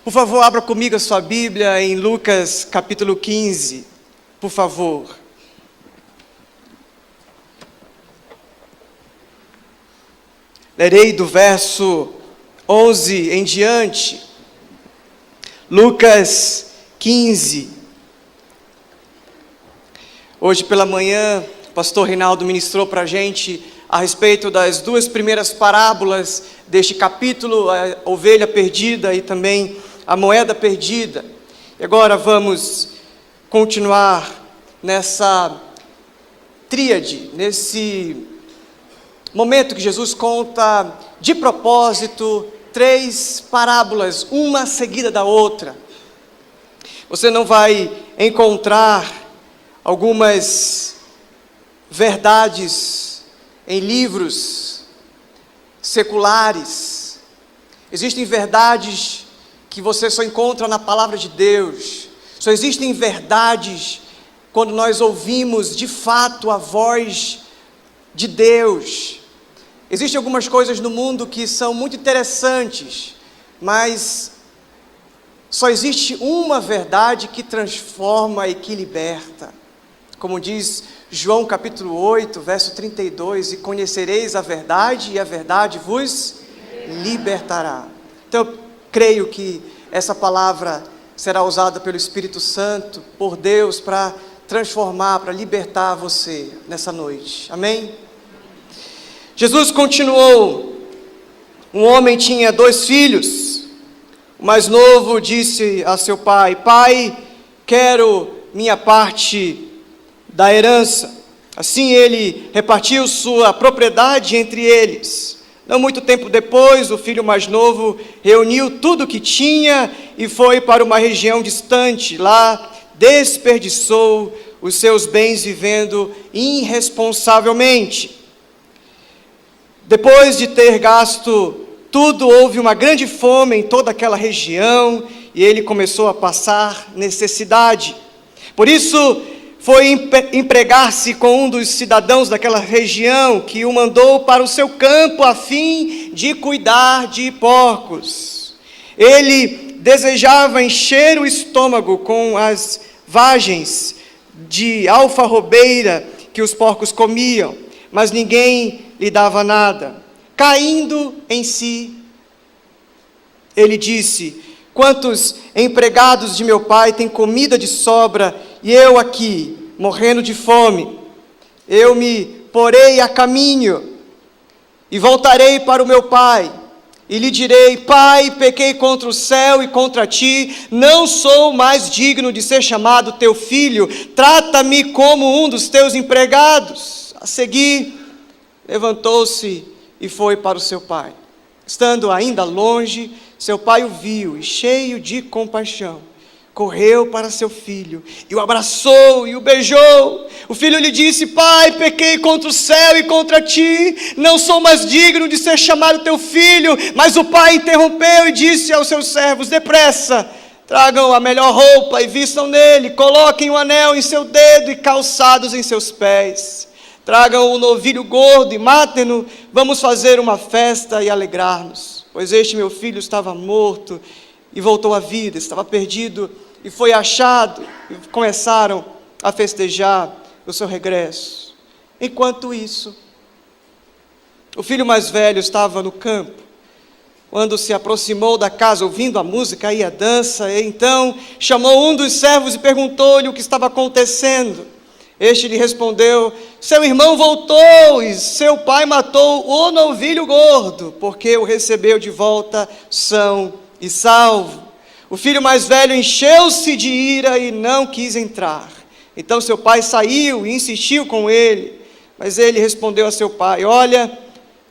Por favor, abra comigo a sua Bíblia em Lucas capítulo 15, por favor. Lerei do verso 11 em diante. Lucas 15. Hoje pela manhã, o pastor Reinaldo ministrou para a gente a respeito das duas primeiras parábolas deste capítulo, a ovelha perdida e também a moeda perdida. E agora vamos continuar nessa tríade, nesse momento que Jesus conta de propósito três parábolas, uma seguida da outra. Você não vai encontrar algumas verdades em livros seculares. Existem verdades que você só encontra na palavra de Deus. Só existem verdades quando nós ouvimos de fato a voz de Deus. Existem algumas coisas no mundo que são muito interessantes, mas só existe uma verdade que transforma e que liberta. Como diz João capítulo 8, verso 32, e conhecereis a verdade, e a verdade vos libertará. Então eu creio que essa palavra será usada pelo Espírito Santo, por Deus, para transformar, para libertar você nessa noite. Amém? Jesus continuou. Um homem tinha 2 filhos. O mais novo disse a seu pai: Pai, quero minha parte da herança. Assim ele repartiu sua propriedade entre eles. Não muito tempo depois, o filho mais novo reuniu tudo o que tinha e foi para uma região distante. Lá desperdiçou os seus bens vivendo irresponsavelmente. Depois de ter gasto tudo, houve uma grande fome em toda aquela região e ele começou a passar necessidade. Por isso, foi empregar-se com um dos cidadãos daquela região, que o mandou para o seu campo a fim de cuidar de porcos. Ele desejava encher o estômago com as vagens de alfarrobeira que os porcos comiam, mas ninguém lhe dava nada. Caindo em si, ele disse: quantos empregados de meu pai têm comida de sobra e eu aqui, morrendo de fome? Eu me porei a caminho e voltarei para o meu pai e lhe direi: Pai, pequei contra o céu e contra ti, não sou mais digno de ser chamado teu filho, trata-me como um dos teus empregados. A seguir, levantou-se e foi para o seu pai. Estando ainda longe, seu pai o viu e, cheio de compaixão, correu para seu filho e o abraçou e o beijou. O filho lhe disse: Pai, pequei contra o céu e contra ti, não sou mais digno de ser chamado teu filho. Mas o pai interrompeu e disse aos seus servos: depressa, tragam a melhor roupa e vistam nele, coloquem um anel em seu dedo e calçados em seus pés. Tragam um novilho gordo e matem-no, vamos fazer uma festa e alegrar-nos. Pois este meu filho estava morto e voltou à vida, estava perdido e foi achado. E começaram a festejar o seu regresso. Enquanto isso, o filho mais velho estava no campo. Quando se aproximou da casa, ouvindo a música e a dança, então chamou um dos servos e perguntou-lhe o que estava acontecendo. Este lhe respondeu: seu irmão voltou e seu pai matou o novilho gordo, porque o recebeu de volta são e salvo. O filho mais velho encheu-se de ira e não quis entrar. Então seu pai saiu e insistiu com ele, mas ele respondeu a seu pai: olha,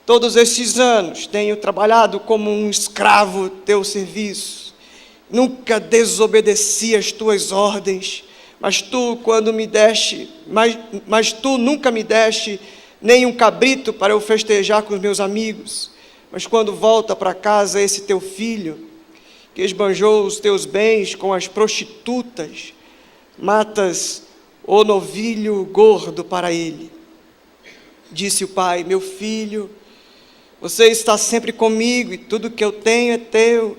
todos estes anos tenho trabalhado como um escravo teu serviço, nunca desobedeci às tuas ordens. Mas tu nunca me deste nem um cabrito para eu festejar com os meus amigos. Mas quando volta para casa esse teu filho, que esbanjou os teus bens com as prostitutas, matas o novilho gordo para ele. Disse o pai: meu filho, você está sempre comigo e tudo que eu tenho é teu.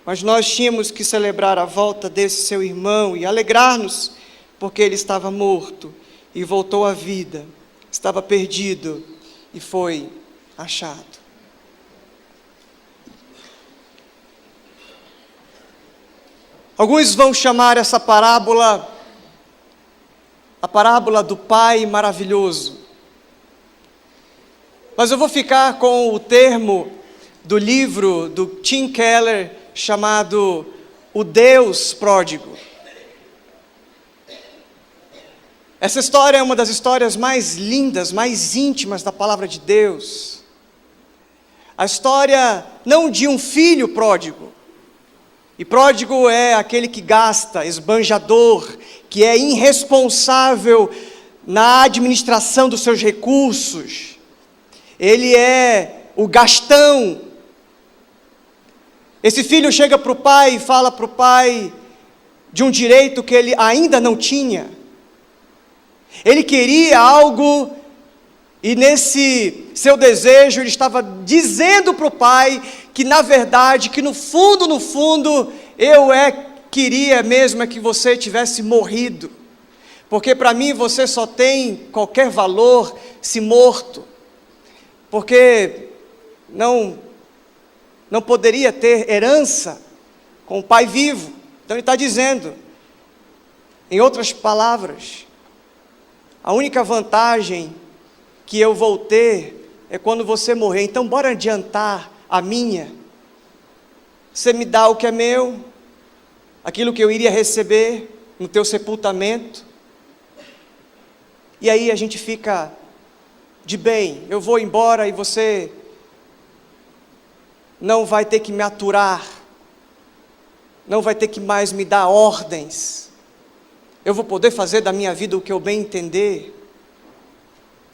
Mas nós tínhamos que celebrar a volta desse seu irmão e alegrar-nos, porque ele estava morto e voltou à vida, estava perdido e foi achado. Alguns vão chamar essa parábola a parábola do Pai maravilhoso. Mas eu vou ficar com o termo do livro do Tim Keller chamado O Deus Pródigo. Essa história é uma das histórias mais lindas, mais íntimas da palavra de Deus. A história não de um filho pródigo. E pródigo é aquele que gasta, esbanjador, que é irresponsável na administração dos seus recursos. Ele é o gastão. Esse filho chega para o pai e fala para o pai de um direito que ele ainda não tinha. Ele queria algo e nesse seu desejo ele estava dizendo para o pai que na verdade, que no fundo, queria mesmo que você tivesse morrido. Porque para mim você só tem qualquer valor se morto. Porque não poderia ter herança com o pai vivo. Então ele está dizendo, em outras palavras, a única vantagem que eu vou ter é quando você morrer. Então bora adiantar a minha. Você me dá o que é meu, aquilo que eu iria receber no teu sepultamento. E aí a gente fica de bem. Eu vou embora e você não vai ter que me aturar, não vai ter que mais me dar ordens. Eu vou poder fazer da minha vida o que eu bem entender.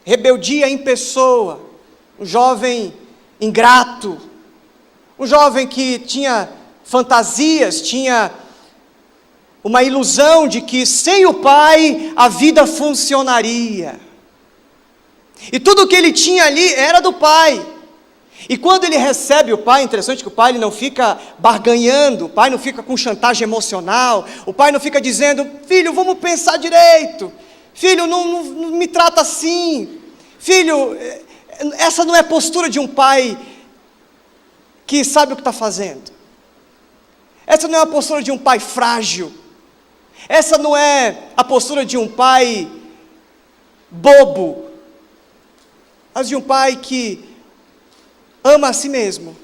Rebeldia em pessoa, um jovem ingrato, um jovem que tinha fantasias, tinha uma ilusão de que sem o pai a vida funcionaria. E tudo que ele tinha ali era do pai. E quando ele recebe o pai, interessante que o pai ele não fica barganhando, o pai não fica com chantagem emocional, o pai não fica dizendo, filho, vamos pensar direito, filho, não me trata assim, filho, essa não é a postura de um pai que sabe o que está fazendo, essa não é a postura de um pai frágil, essa não é a postura de um pai bobo, mas de um pai que ama a si mesmo.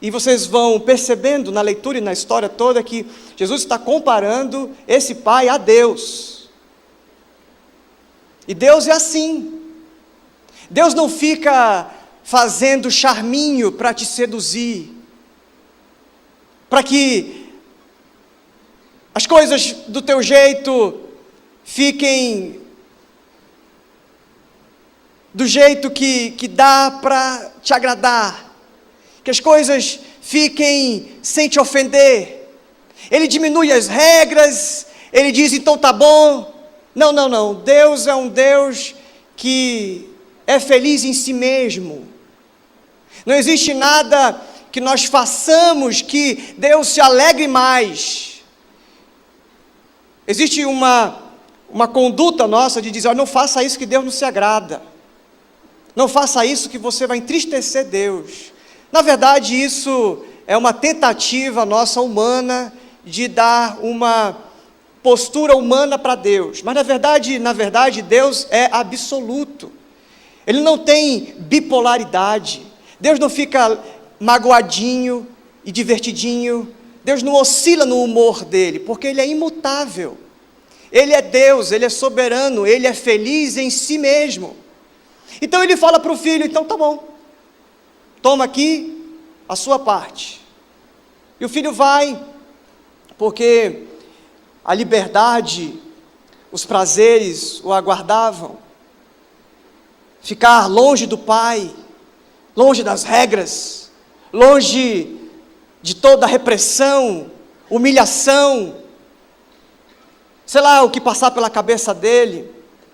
E vocês vão percebendo na leitura e na história toda que Jesus está comparando esse pai a Deus. E Deus é assim. Deus não fica fazendo charminho para te seduzir, para que as coisas do teu jeito fiquem do jeito que dá para te agradar, que as coisas fiquem sem te ofender. Ele diminui as regras, ele diz, então tá bom. Não, Deus é um Deus que é feliz em si mesmo. Não existe nada que nós façamos que Deus se alegre mais. Existe uma conduta nossa de dizer, não faça isso que Deus não se agrada. Não faça isso que você vai entristecer Deus. Na verdade, isso é uma tentativa nossa humana de dar uma postura humana para Deus. Mas na verdade, Deus é absoluto. Ele não tem bipolaridade. Deus não fica magoadinho e divertidinho. Deus não oscila no humor dele, porque ele é imutável. Ele é Deus, ele é soberano, ele é feliz em si mesmo. Então ele fala para o filho, então tá bom, toma aqui a sua parte. E o filho vai, porque a liberdade, os prazeres o aguardavam. Ficar longe do pai, longe das regras, longe de toda a repressão, humilhação, sei lá o que passar pela cabeça dele.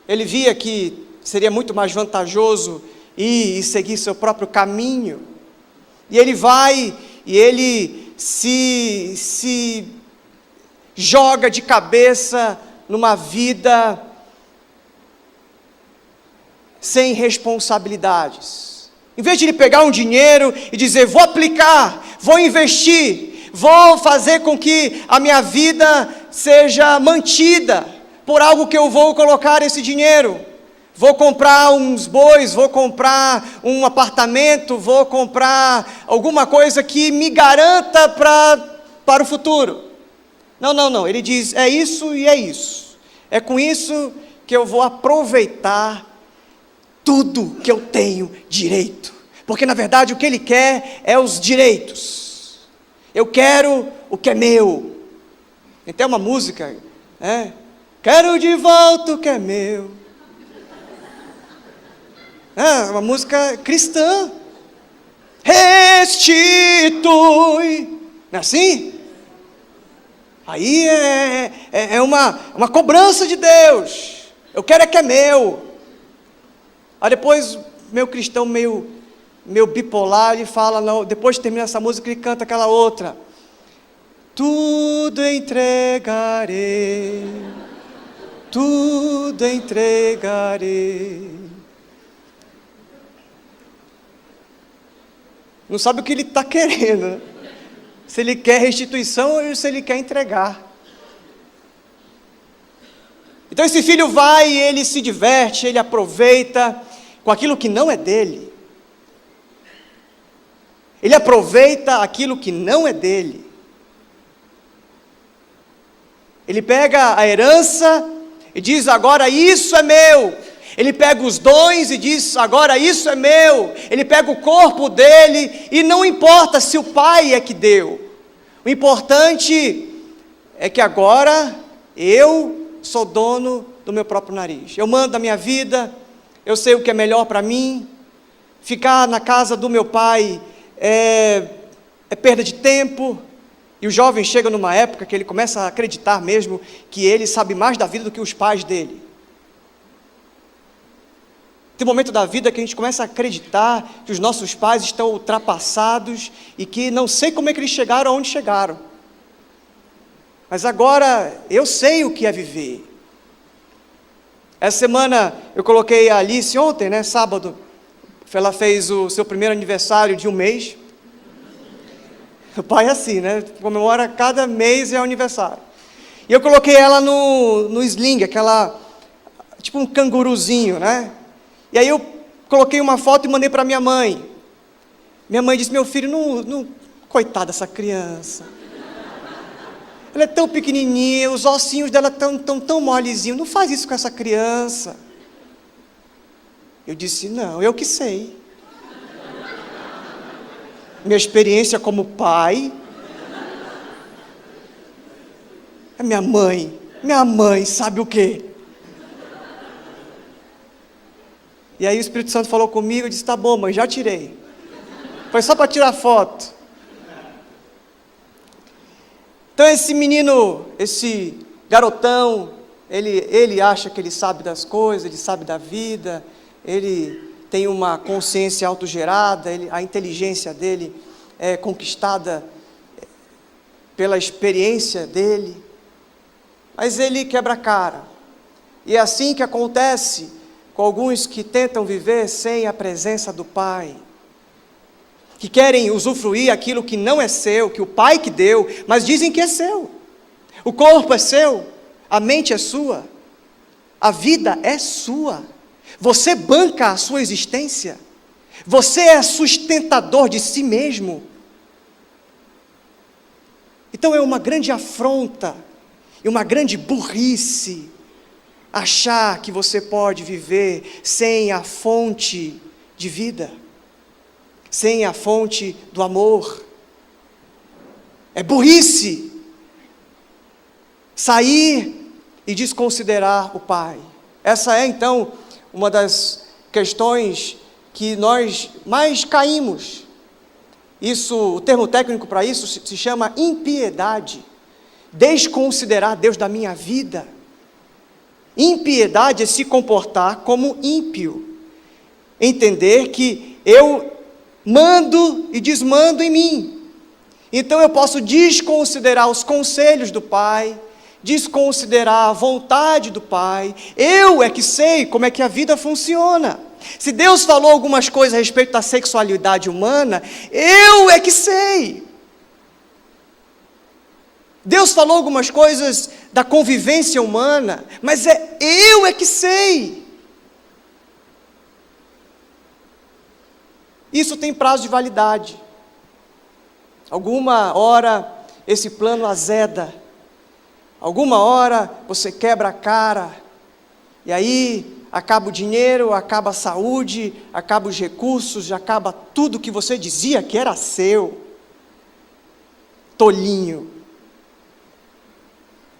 Ele via que seria muito mais vantajoso ir e seguir seu próprio caminho. E ele vai e ele se joga de cabeça numa vida sem responsabilidades. Em vez de ele pegar um dinheiro e dizer, vou aplicar, vou investir, vou fazer com que a minha vida seja mantida por algo que eu vou colocar esse dinheiro. Vou comprar uns bois, vou comprar um apartamento, vou comprar alguma coisa que me garanta para o futuro. Não. Ele diz, é isso e é isso. É com isso que eu vou aproveitar tudo que eu tenho direito. Porque, na verdade, o que ele quer é os direitos. Eu quero o que é meu. Tem até uma música, quero de volta o que é meu. Uma música cristã. Restitui. Não é assim? Aí é uma cobrança de Deus. Eu quero é que é meu. Aí depois, meu cristão meio bipolar, ele fala, não, depois de terminar essa música, ele canta aquela outra. Tudo entregarei, tudo entregarei. Não sabe o que ele está querendo, né? Se ele quer restituição ou se ele quer entregar. Então esse filho vai e ele se diverte, ele aproveita com aquilo que não é dele. Ele aproveita aquilo que não é dele. Ele pega a herança e diz, agora isso é meu. Ele pega os dons e diz, agora isso é meu. Ele pega o corpo dele e não importa se o pai é que deu. O importante é que agora eu sou dono do meu próprio nariz. Eu mando a minha vida, eu sei o que é melhor para mim. Ficar na casa do meu pai é perda de tempo. E o jovem chega numa época que ele começa a acreditar mesmo que ele sabe mais da vida do que os pais dele. Tem um momento da vida que a gente começa a acreditar que os nossos pais estão ultrapassados e que não sei como é que eles chegaram aonde chegaram. Mas agora eu sei o que é viver. Essa semana eu coloquei a Alice ontem, sábado, ela fez o seu primeiro aniversário de um mês. O pai é assim, comemora cada mês é o aniversário. E eu coloquei ela no sling, aquela, tipo um canguruzinho, E aí eu coloquei uma foto e mandei para minha mãe. Minha mãe disse, meu filho, não, coitada dessa criança. Ela é tão pequenininha, os ossinhos dela tão molezinhos, não faz isso com essa criança. Eu disse, não, eu que sei. Minha experiência como pai. Minha mãe sabe o quê? E aí o Espírito Santo falou comigo e disse, tá bom, mãe, já tirei. Foi só para tirar foto. Então esse menino, esse garotão, ele acha que ele sabe das coisas, ele sabe da vida, ele tem uma consciência autogerada, a inteligência dele é conquistada pela experiência dele, mas ele quebra a cara. E é assim que acontece com alguns que tentam viver sem a presença do Pai, que querem usufruir aquilo que não é seu, que o Pai que deu, mas dizem que é seu. O corpo é seu, a mente é sua, a vida é sua. Você banca a sua existência, você é sustentador de si mesmo. Então é uma grande afronta e uma grande burrice achar que você pode viver sem a fonte de vida, sem a fonte do amor. É burrice sair e desconsiderar o Pai. Essa é então uma das questões que nós mais caímos. O termo técnico para isso se chama impiedade. Desconsiderar Deus da minha vida. Impiedade é se comportar como ímpio. Entender que eu mando e desmando em mim. Então eu posso desconsiderar os conselhos do Pai, desconsiderar a vontade do Pai. Eu é que sei como é que a vida funciona. Se Deus falou algumas coisas a respeito da sexualidade humana, eu é que sei. Deus falou algumas coisas da convivência humana, mas eu é que sei. Isso tem prazo de validade. Alguma hora esse plano azeda, alguma hora você quebra a cara, e aí acaba o dinheiro, acaba a saúde, acaba os recursos, acaba tudo que você dizia que era seu. Tolinho.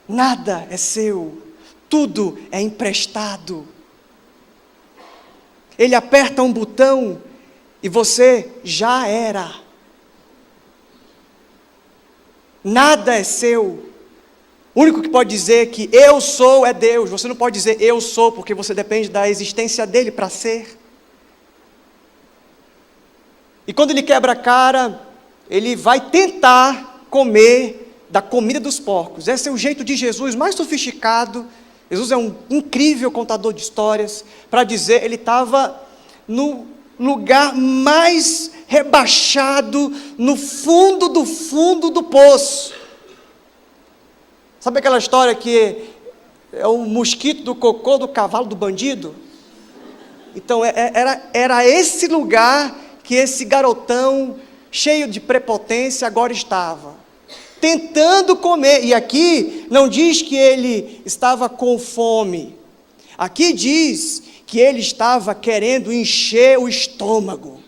Nada é seu, tudo é emprestado. Ele aperta um botão e você já era. Nada é seu. O único que pode dizer que eu sou é Deus. Você não pode dizer eu sou, porque você depende da existência dele para ser. E quando ele quebra a cara, ele vai tentar comer da comida dos porcos. Esse é o jeito de Jesus mais sofisticado. Jesus é um incrível contador de histórias. Para dizer, ele estava no lugar mais rebaixado, no fundo do poço. Sabe aquela história que é o mosquito do cocô do cavalo do bandido? Então era esse lugar que esse garotão cheio de prepotência agora estava, tentando comer. E aqui não diz que ele estava com fome, aqui diz que ele estava querendo encher o estômago.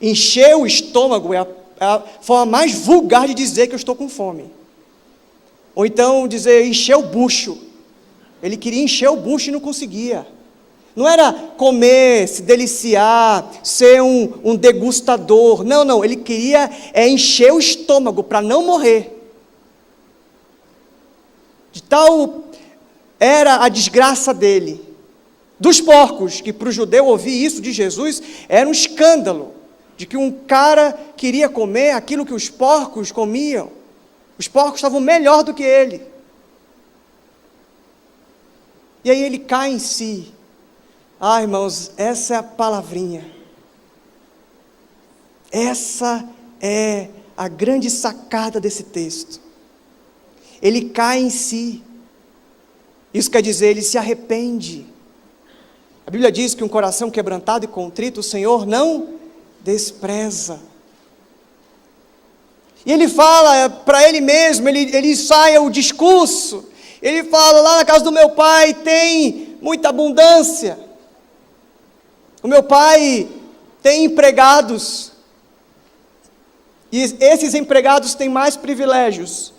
Encher o estômago é a forma mais vulgar de dizer que eu estou com fome. Ou então dizer encher o bucho. Ele queria encher o bucho e não conseguia. Não era comer, se deliciar, ser um degustador. Não, ele queria encher o estômago para não morrer. De tal era a desgraça dele. Dos porcos, que para o judeu ouvir isso de Jesus era um escândalo. De que um cara queria comer aquilo que os porcos comiam. Os porcos estavam melhor do que ele. E aí ele cai em si. Ah, irmãos, essa é a palavrinha. Essa é a grande sacada desse texto. Ele cai em si. Isso quer dizer, ele se arrepende. A Bíblia diz que um coração quebrantado e contrito, o Senhor não despreza. E ele fala para ele mesmo, ele ensaia o discurso. Ele fala, lá na casa do meu pai tem muita abundância. O meu pai tem empregados. E esses empregados têm mais privilégios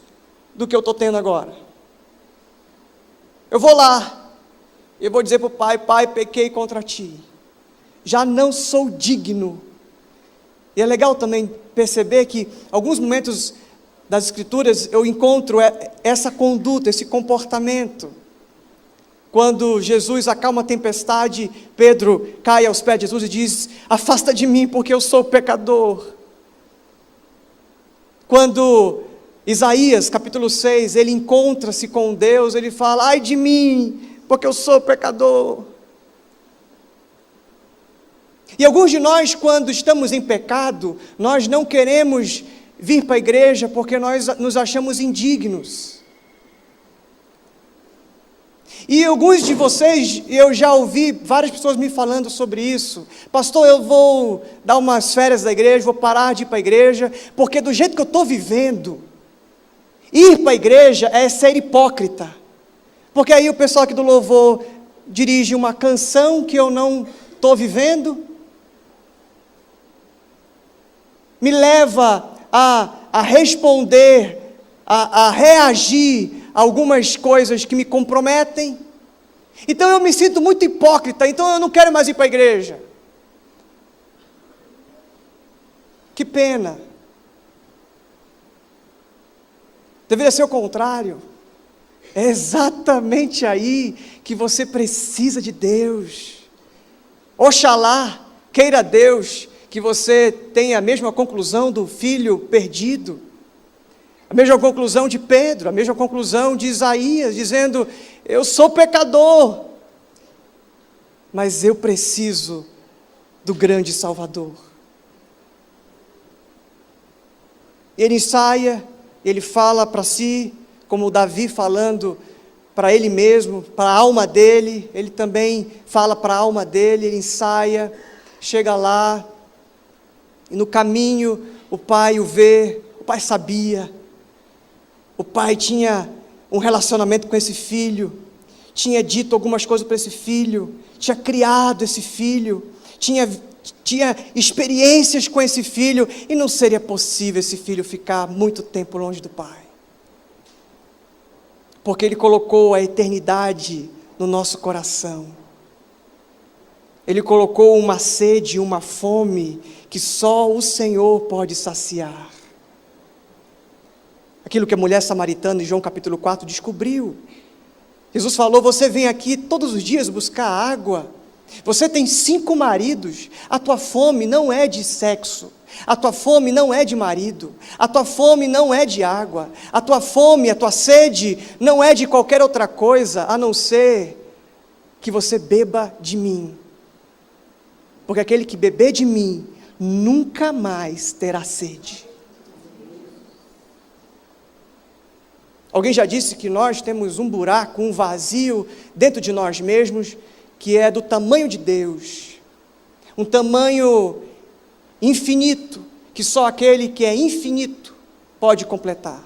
do que eu estou tendo agora. Eu vou lá. E vou dizer para o pai, pai, pequei contra ti. Já não sou digno. E é legal também perceber que, em alguns momentos das Escrituras, eu encontro essa conduta, esse comportamento. Quando Jesus acalma a tempestade, Pedro cai aos pés de Jesus e diz, afasta de mim, porque eu sou pecador. Quando Isaías, capítulo 6, ele encontra-se com Deus, ele fala, ai de mim, porque eu sou pecador. E alguns de nós, quando estamos em pecado, nós não queremos vir para a igreja porque nós nos achamos indignos. E alguns de vocês, eu já ouvi várias pessoas me falando sobre isso. Pastor, eu vou dar umas férias da igreja, vou parar de ir para a igreja, porque do jeito que eu estou vivendo, ir para a igreja é ser hipócrita. Porque aí o pessoal aqui do louvor dirige uma canção que eu não estou vivendo, me leva a responder, a reagir a algumas coisas que me comprometem. Então eu me sinto muito hipócrita, então eu não quero mais ir para a igreja. Que pena. Deveria ser o contrário. É exatamente aí que você precisa de Deus. Oxalá, queira Deus, que você tenha a mesma conclusão do filho perdido, a mesma conclusão de Pedro, a mesma conclusão de Isaías, dizendo: eu sou pecador, mas eu preciso do grande Salvador. Ele ensaia, ele fala para si, como Davi falando para ele mesmo, para a alma dele, ele também fala para a alma dele, ele ensaia, chega lá, e no caminho o pai o vê, o pai sabia, o pai tinha um relacionamento com esse filho, tinha dito algumas coisas para esse filho, tinha criado esse filho, tinha experiências com esse filho, e não seria possível esse filho ficar muito tempo longe do pai, porque ele colocou a eternidade no nosso coração, ele colocou uma sede, uma fome, que só o Senhor pode saciar. Aquilo que a mulher samaritana em João capítulo 4 descobriu. Jesus falou: você vem aqui todos os dias buscar água, você tem 5 maridos, a tua fome não é de sexo, a tua fome não é de marido, a tua fome não é de água, a tua fome, a tua sede não é de qualquer outra coisa, a não ser que você beba de mim, porque aquele que beber de mim, nunca mais terá sede. Alguém já disse que nós temos um buraco, um vazio dentro de nós mesmos, que é do tamanho de Deus, um tamanho infinito, que só aquele que é infinito pode completar.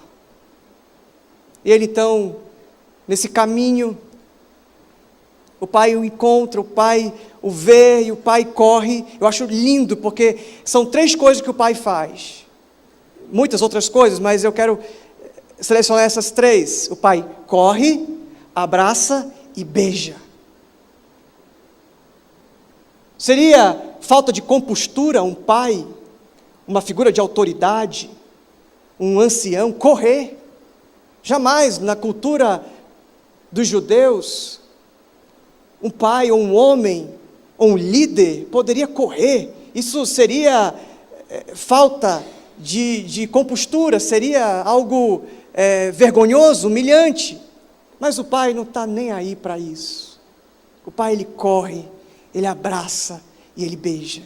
E ele então, nesse caminho, o pai o encontra, o pai o vê e o pai corre. Eu acho lindo, porque são 3 coisas que o pai faz, muitas outras coisas, mas eu quero selecionar essas 3. O pai corre, abraça e beija. Seria falta de compostura um pai, uma figura de autoridade, um ancião, correr? Jamais na cultura dos judeus, um pai ou um homem, ou um líder poderia correr. Isso seria falta de compostura, seria algo vergonhoso, humilhante. Mas o pai não está nem aí para isso. O pai, ele corre, ele abraça e ele beija.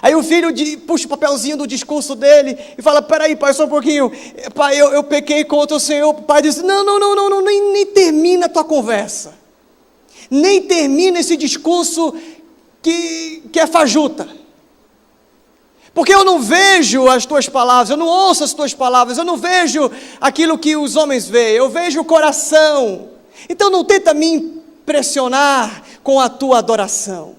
Aí o filho puxa o papelzinho do discurso dele e fala: peraí, pai, só um pouquinho, pai, eu pequei contra o Senhor. O pai diz: não, nem termina a tua conversa, nem termina esse discurso que é fajuta, porque eu não vejo as tuas palavras, eu não ouço as tuas palavras, eu não vejo aquilo que os homens veem, eu vejo o coração. Então não tenta me impressionar com a tua adoração,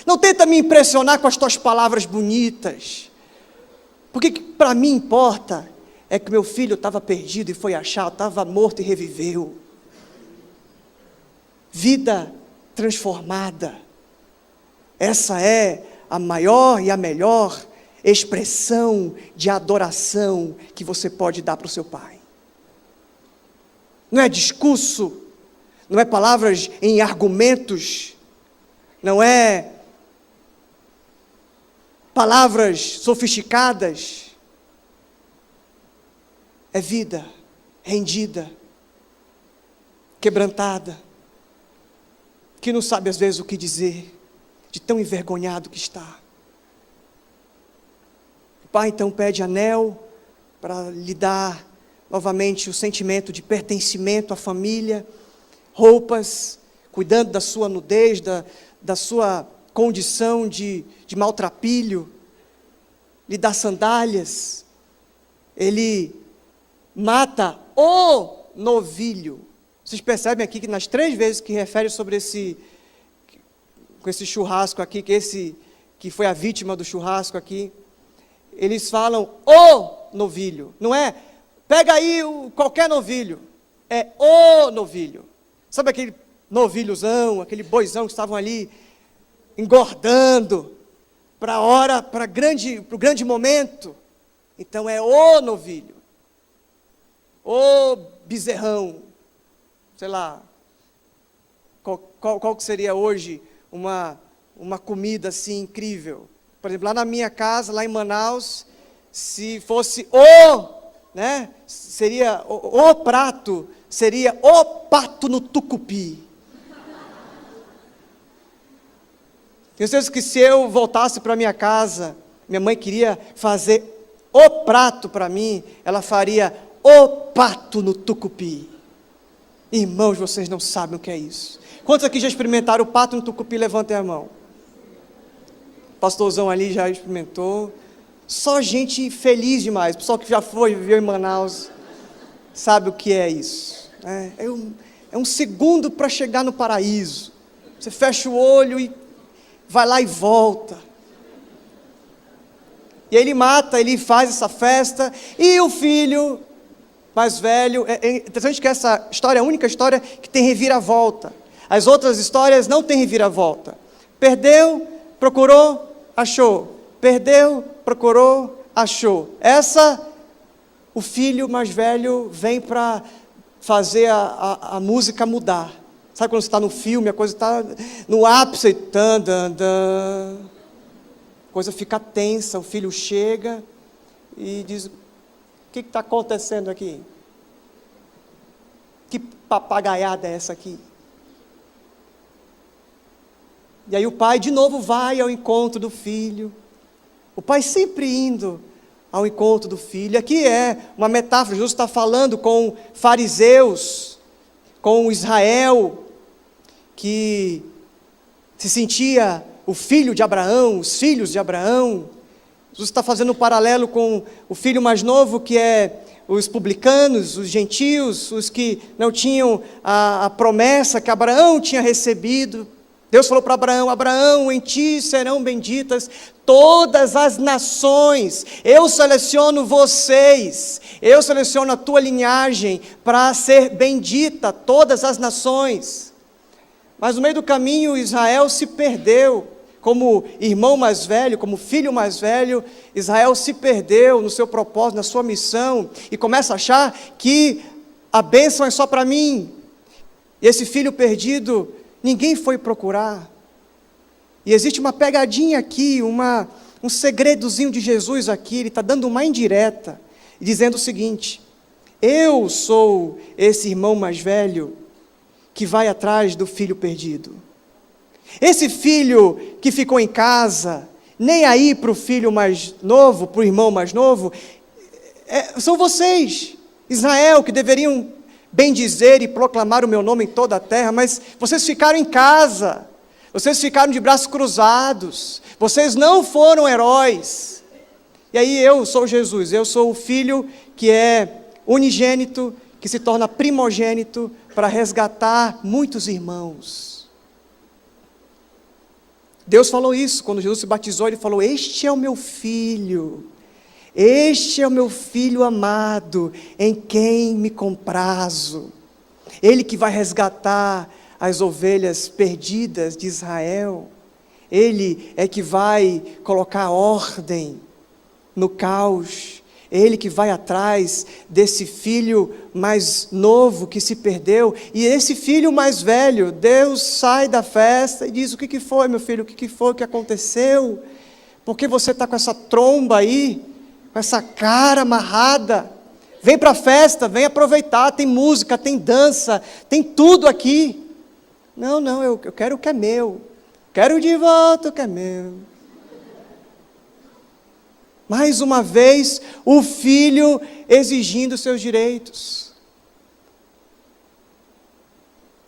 não tenta me impressionar com as tuas palavras bonitas, porque para mim importa é que meu filho estava perdido e foi achado, estava morto e reviveu. Vida transformada, essa é a maior e a melhor expressão de adoração que você pode dar para o seu pai. Não é discurso, não é palavras em argumentos, não é palavras sofisticadas, é vida rendida, quebrantada, que não sabe às vezes o que dizer, de tão envergonhado que está. O pai então pede anel para lhe dar novamente o sentimento de pertencimento à família, roupas, cuidando da sua nudez, da sua condição de maltrapilho, lhe dá sandálias, ele mata o novilho. Vocês percebem aqui que nas 3 vezes que refere sobre esse churrasco aqui, que foi a vítima do churrasco aqui, eles falam o novilho, não é pega aí qualquer novilho, é o novilho. Sabe aquele novilhozão, aquele boizão que estavam ali engordando para o grande momento? Então é o novilho, o bezerrão, sei lá, qual que seria hoje uma comida assim incrível Por exemplo, lá na minha casa, lá em Manaus, se fosse né, seria o prato, seria o pato no tucupi. Tenho certeza que se eu voltasse para minha casa, minha mãe queria fazer o prato para mim, ela faria o pato no tucupi. Irmãos, vocês não sabem o que é isso. Quantos aqui já experimentaram o pato no tucupi? Levantem a mão. O pastorzão ali já experimentou. Só gente feliz demais. O pessoal que já foi, viveu em Manaus, sabe o que é isso. É um segundo para chegar no paraíso. Você fecha o olho e vai lá e volta. E aí ele mata, ele faz essa festa, e o filho mais velho, é interessante que essa história é a única história que tem reviravolta. As outras histórias não têm reviravolta. Perdeu, procurou, achou. Perdeu, procurou, achou. Essa, o filho mais velho vem para fazer a música mudar. Sabe quando você está no filme, a coisa está no ápice, a coisa fica tensa, o filho chega e diz: o que está acontecendo aqui? Que papagaiada é essa aqui? E aí o pai de novo vai ao encontro do filho, o pai sempre indo ao encontro do filho. Aqui é uma metáfora, Jesus está falando com fariseus, com Israel, que se sentia o filho de Abraão, os filhos de Abraão. Jesus está fazendo um paralelo com o filho mais novo, que é os publicanos, os gentios, os que não tinham a promessa que Abraão tinha recebido. Deus falou para Abraão: Abraão, em ti serão benditas todas as nações. Eu seleciono vocês, eu seleciono a tua linhagem para ser bendita todas as nações. Mas no meio do caminho Israel se perdeu. Como irmão mais velho, como filho mais velho, Israel se perdeu no seu propósito, na sua missão, e começa a achar que a bênção é só para mim. E esse filho perdido, ninguém foi procurar. E existe uma pegadinha aqui, um segredozinho de Jesus aqui. Ele está dando uma indireta, dizendo o seguinte: eu sou esse irmão mais velho que vai atrás do filho perdido. Esse filho que ficou em casa, nem aí para o filho mais novo, para o irmão mais novo, são vocês, Israel, que deveriam bendizer e proclamar o meu nome em toda a terra, mas vocês ficaram em casa, vocês ficaram de braços cruzados, vocês não foram heróis. E aí eu sou Jesus, eu sou o filho que é unigênito, que se torna primogênito para resgatar muitos irmãos. Deus falou isso, quando Jesus se batizou, Ele falou: este é o meu filho, este é o meu filho amado, em quem me comprazo. Ele que vai resgatar as ovelhas perdidas de Israel, Ele é que vai colocar ordem no caos, Ele que vai atrás desse filho mais novo que se perdeu. E esse filho mais velho, Deus sai da festa e diz: o que foi, meu filho? O que foi? O que aconteceu? Por que você está com essa tromba aí? Com essa cara amarrada? Vem para a festa, vem aproveitar, tem música, tem dança, tem tudo aqui. Não, eu quero o que é meu. Quero de volta o que é meu. Mais uma vez, o filho exigindo seus direitos.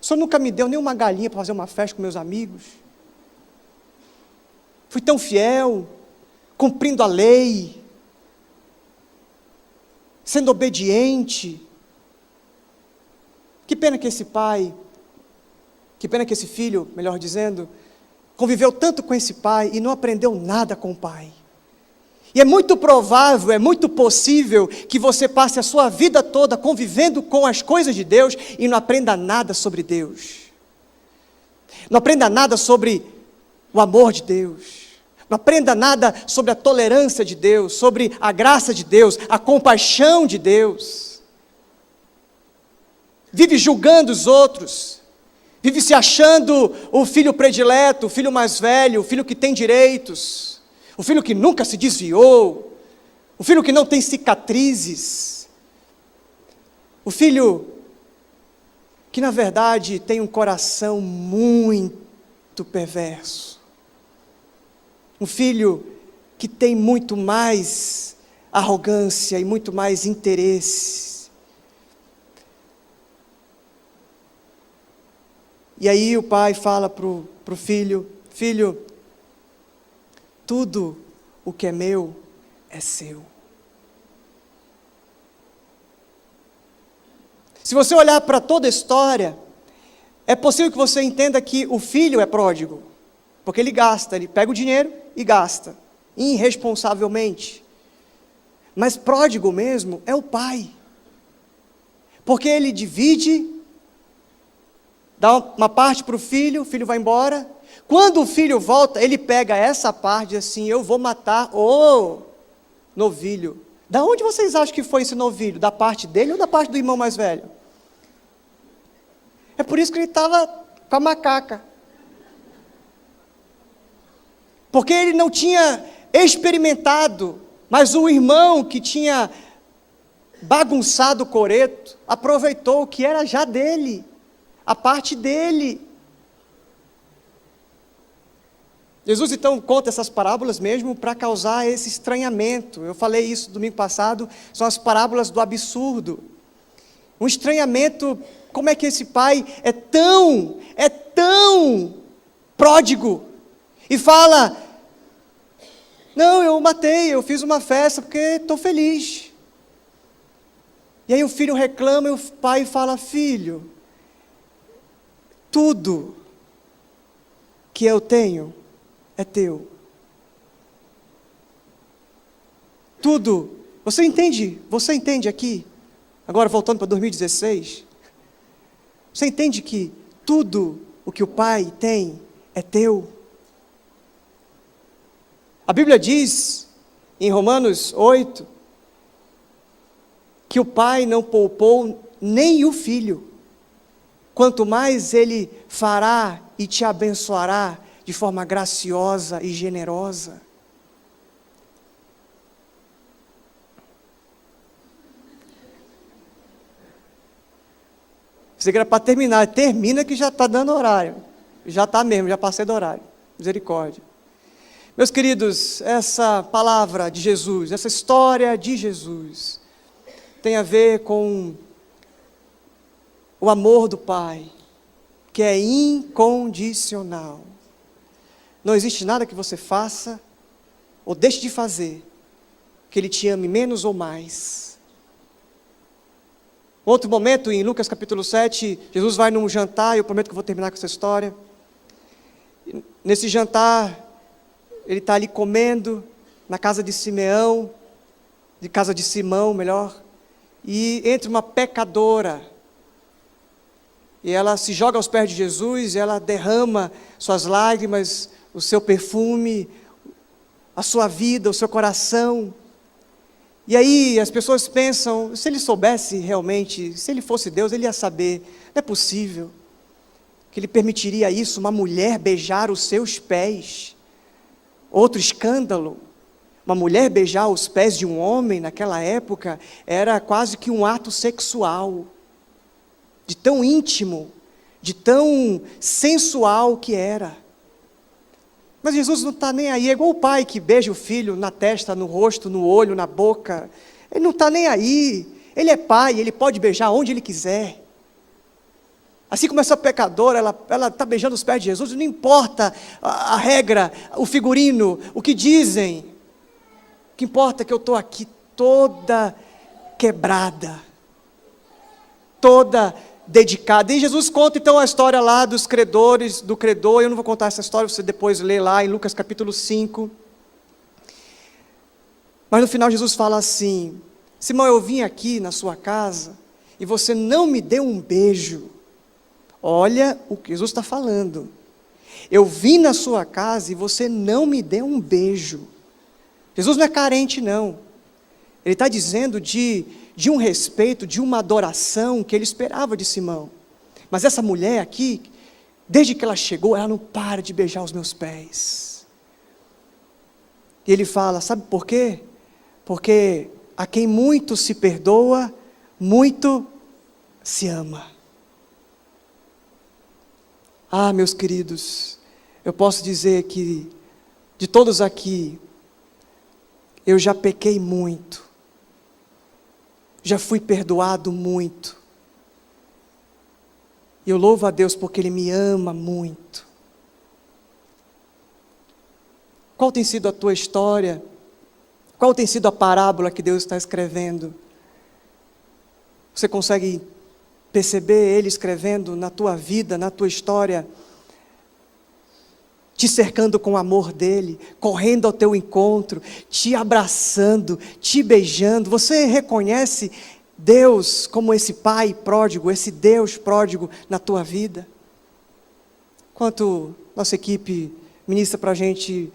O senhor nunca me deu nenhuma galinha para fazer uma festa com meus amigos. Fui tão fiel, cumprindo a lei, sendo obediente. Que pena que esse pai, que pena que esse filho, melhor dizendo, conviveu tanto com esse pai e não aprendeu nada com o pai. E é muito provável, é muito possível que você passe a sua vida toda convivendo com as coisas de Deus e não aprenda nada sobre Deus. Não aprenda nada sobre o amor de Deus. Não aprenda nada sobre a tolerância de Deus, sobre a graça de Deus, a compaixão de Deus. Vive julgando os outros. Vive se achando o filho predileto, o filho mais velho, o filho que tem direitos. o filho que nunca se desviou, o filho que não tem cicatrizes, o filho que na verdade tem um coração muito perverso, um filho que tem muito mais arrogância e muito mais interesse. E aí o pai fala para o filho: filho, tudo o que é meu é seu. Se você olhar para toda a história, é possível que você entenda que o filho é pródigo, porque ele gasta, ele pega o dinheiro e gasta, irresponsavelmente. Mas pródigo mesmo é o pai, porque ele divide, dá uma parte para o filho vai embora. Quando o filho volta, ele pega essa parte e diz assim: eu vou matar o novilho. Da onde vocês acham que foi esse novilho? Da parte dele ou da parte do irmão mais velho? É por isso que ele estava com a macaca. Porque ele não tinha experimentado, mas o irmão que tinha bagunçado o coreto, aproveitou o que era já dele, a parte dele. Jesus então conta essas parábolas mesmo para causar esse estranhamento. Eu falei isso domingo passado, são as parábolas do absurdo. Um estranhamento, como é que esse pai é tão pródigo, e fala: não, eu matei, eu fiz uma festa porque estou feliz. E aí o filho reclama e o pai fala: filho, tudo que eu tenho é teu. Tudo. Você entende aqui? Agora voltando para 2016. Você entende que tudo o que o pai tem é teu? A Bíblia diz, em Romanos 8, que o pai não poupou nem o filho, quanto mais ele fará e te abençoará de forma graciosa e generosa. Você que era para terminar, termina que já está dando horário. Já está mesmo, já passei do horário. Misericórdia. Meus queridos, essa palavra de Jesus, essa história de Jesus, tem a ver com o amor do Pai, que é incondicional. Não existe nada que você faça ou deixe de fazer que Ele te ame menos ou mais. Outro momento, em Lucas capítulo 7, Jesus vai num jantar, e eu prometo que eu vou terminar com essa história. Nesse jantar, ele está ali comendo, na casa de Simão, melhor, e entra uma pecadora, e ela se joga aos pés de Jesus, e ela derrama suas lágrimas, o seu perfume, a sua vida, o seu coração. E aí as pessoas pensam, se ele soubesse realmente, se ele fosse Deus, ele ia saber. Não é possível que ele permitiria isso, uma mulher beijar os seus pés. Outro escândalo, uma mulher beijar os pés de um homem naquela época, era quase que um ato sexual, de tão íntimo, de tão sensual que era. Mas Jesus não está nem aí, é igual o pai que beija o filho na testa, no rosto, no olho, na boca. Ele não está nem aí, ele é pai, ele pode beijar onde ele quiser. Assim como essa pecadora, ela está beijando os pés de Jesus, não importa a regra, o figurino, o que dizem. O que importa é que eu estou aqui toda quebrada, toda dedicada. E Jesus conta então a história lá dos credores, do credor. Eu não vou contar essa história, você depois lê lá em Lucas capítulo 5. Mas no final Jesus fala assim: Simão, eu vim aqui na sua casa e você não me deu um beijo. Olha o que Jesus está falando. Eu vim na sua casa e você não me deu um beijo. Jesus não é carente, não. Ele está dizendo de um respeito, de uma adoração que ele esperava de Simão. Mas essa mulher aqui, desde que ela chegou, ela não para de beijar os meus pés. E ele fala, sabe por quê? Porque a quem muito se perdoa, muito se ama. Ah, meus queridos, eu posso dizer que de todos aqui, eu já pequei muito, já fui perdoado muito, e eu louvo a Deus porque Ele me ama muito. Qual tem sido a tua história? Qual tem sido a parábola que Deus está escrevendo? Você consegue perceber Ele escrevendo na tua vida, na tua história, te cercando com o amor dEle, correndo ao teu encontro, te abraçando, te beijando? Você reconhece Deus como esse Pai pródigo, esse Deus pródigo na tua vida? Enquanto nossa equipe ministra para a gente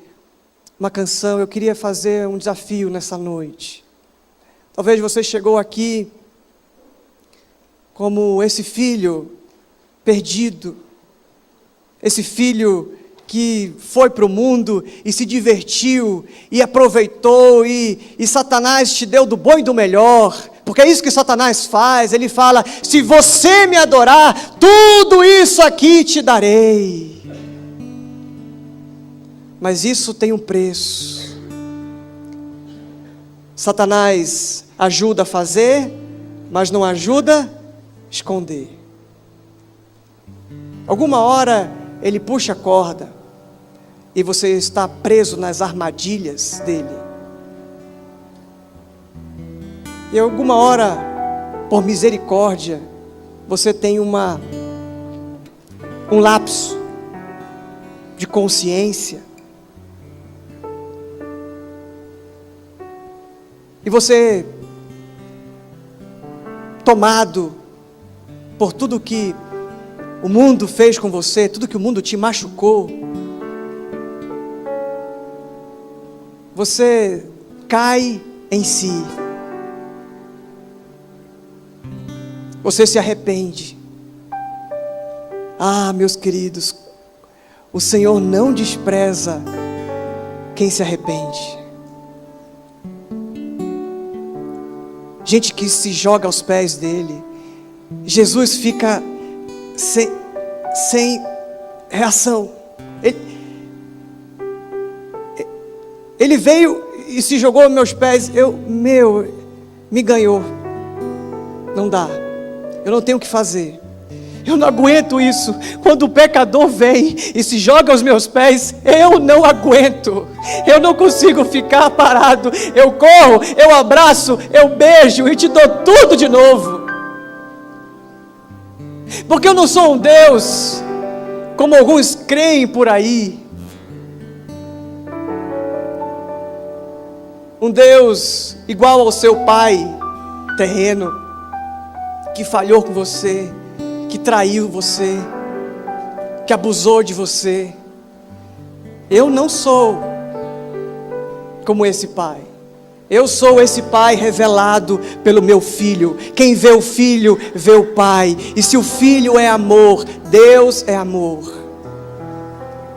uma canção, eu queria fazer um desafio nessa noite. Talvez você chegou aqui como esse filho perdido, esse filho que foi para o mundo e se divertiu e aproveitou e Satanás te deu do bom e do melhor, porque é isso que Satanás faz. Ele fala, se você me adorar, tudo isso aqui te darei. Mas isso tem um preço. Satanás ajuda a fazer, mas não ajuda a esconder. Alguma hora ele puxa a corda e você está preso nas armadilhas dele. E alguma hora, por misericórdia, você tem um lapso de consciência. E você, tomado por tudo que o mundo fez com você, tudo que o mundo te machucou, você cai em si. Você se arrepende. Ah, meus queridos, o Senhor não despreza quem se arrepende. Gente que se joga aos pés dele. Jesus fica sem reação. Ele veio e se jogou aos meus pés. Me ganhou. Não dá. Eu não tenho o que fazer. Eu não aguento isso. Quando o pecador vem e se joga aos meus pés, eu não aguento. Eu não consigo ficar parado. Eu corro, eu abraço, eu beijo e te dou tudo de novo. Porque eu não sou um Deus como alguns creem por aí. Um Deus igual ao seu pai terreno, que falhou com você, que traiu você, que abusou de você. Eu não sou como esse pai. Eu sou esse pai revelado pelo meu filho. Quem vê o filho, vê o pai. E se o filho é amor, Deus é amor.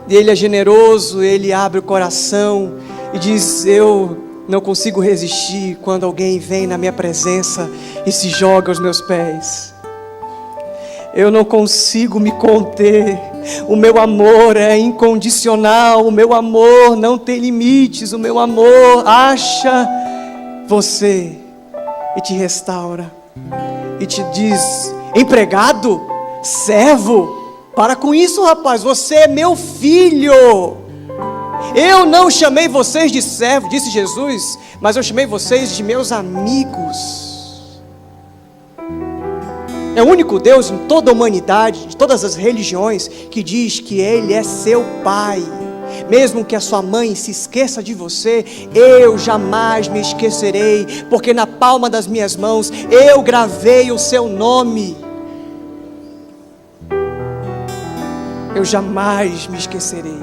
E Ele é generoso, Ele abre o coração e diz, eu não consigo resistir quando alguém vem na minha presença e se joga aos meus pés. Eu não consigo me conter. O meu amor é incondicional. O meu amor não tem limites. O meu amor acha você e te restaura. E te diz, empregado, servo, para com isso, rapaz, você é meu filho. Eu não chamei vocês de servo, disse Jesus, mas eu chamei vocês de meus amigos. É o único Deus em toda a humanidade, de todas as religiões, que diz que Ele é seu Pai. Mesmo que a sua mãe se esqueça de você, eu jamais me esquecerei, porque na palma das minhas mãos eu gravei o seu nome. Eu jamais me esquecerei.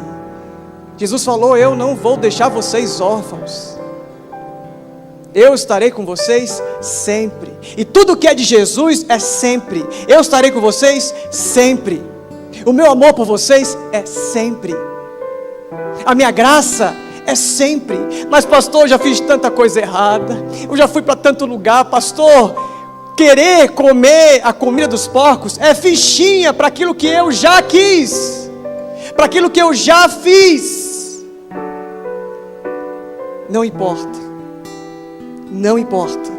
Jesus falou, eu não vou deixar vocês órfãos. Eu estarei com vocês sempre. E tudo que é de Jesus é sempre. Eu estarei com vocês sempre. O meu amor por vocês é sempre. A minha graça é sempre. Mas pastor, eu já fiz tanta coisa errada, eu já fui para tanto lugar, pastor. Querer comer a comida dos porcos é fichinha para aquilo que eu já quis, para aquilo que eu já fiz. Não importa, não importa,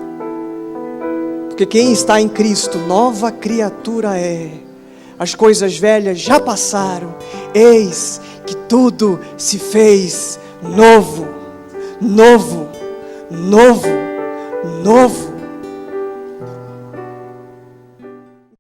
porque quem está em Cristo, nova criatura é. As coisas velhas já passaram, eis que tudo se fez novo, novo, novo, novo.